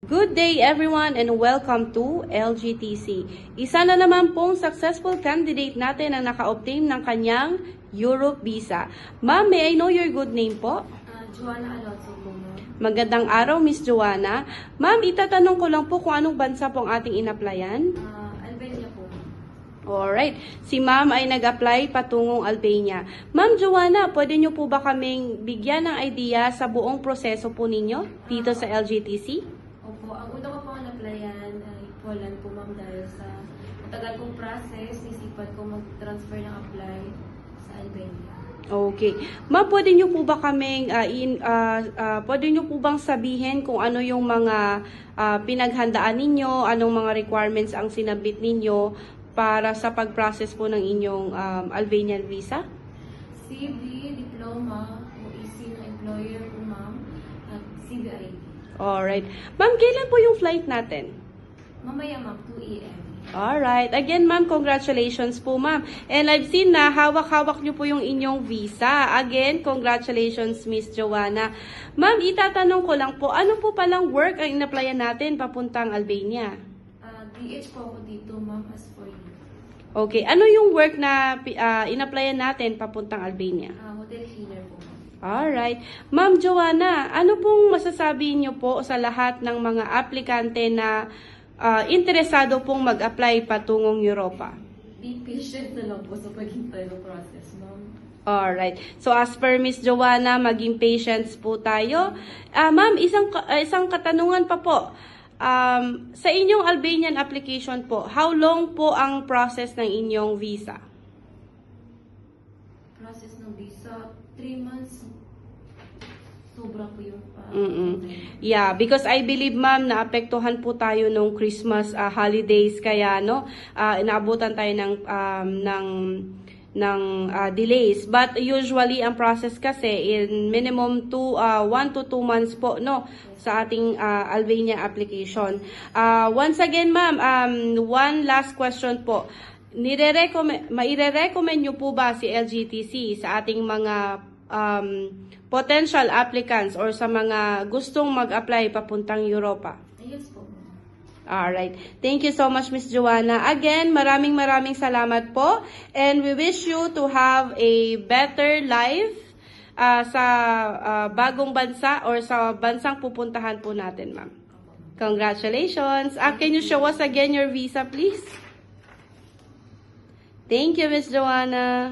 Good day everyone and welcome to LGTC. Isa na naman pong successful candidate natin ang naka-obtain ng kanyang Europe visa. Ma'am, may I know your good name po? Joanna Alonso po, ma'am. Magandang araw, Miss Joanna. Ma'am, itatanong ko lang po kung anong bansa po ang ating in-applyan. Albania po. Alright. Si ma'am ay nag-apply patungong Albania. Ma'am Joanna, pwede niyo po ba kaming bigyan ng idea sa buong proseso po ninyo dito sa LGTC? Opo, ang una ko pong applyan ay Poland po, ma'am, dahil sa matagal kong process, isipan ko mag-transfer ng apply sa Albania. Okay. Ma'am, pwede niyo po ba kaming pwede niyo po bang sabihin kung ano yung mga pinaghandaan ninyo, anong mga requirements ang sinabit ninyo para sa pag-process po ng inyong Albanian visa? CV, diploma, OEC ng employer po, ma'am, at CV ID. Alright. Ma'am, kailan po yung flight natin? Mamaya, ma'am, 2 a.m. Alright. Again, ma'am, congratulations po, ma'am. And I've seen na hawak-hawak niyo po yung inyong visa. Again, congratulations, Miss Joanna. Ma'am, itatanong ko lang po, ano po palang work ang in-applyan natin papuntang Albania? DH po ako dito, ma'am, as for you. Okay. Ano yung work na in-applyan natin papuntang Albania? Hotel cleaner po, ma'am. Alright. Ma'am Joanna, ano pong masasabi niyo po sa lahat ng mga aplikante na interesado pong mag-apply patungong Europa? Be patient na lang po sa paghintay ng process, ma'am. Alright. So as per Miss Joanna, maging patience po tayo. Ma'am, isang katanungan pa po. Sa inyong Albanian application po, how long po ang process ng inyong visa? Process ng visa, 3 months. Sobra po yung Yeah, because I believe ma'am naapektuhan po tayo nung Christmas holidays kaya no inaabutan tayo ng delays. But usually ang process kasi in minimum 1 to 2 months po no sa ating Albania application. Once again ma'am, one last question po. Maire-recommend nyo po ba si LGTC sa ating mga potential applicants or sa mga gustong mag-apply papuntang Europa? Yes po. Alright. Thank you so much, Miss Joanna. Again, maraming salamat po. And we wish you to have a better life sa bagong bansa or sa bansang pupuntahan po natin, ma'am. Congratulations. Can you show us again your visa, please? Thank you, Miss Joanna.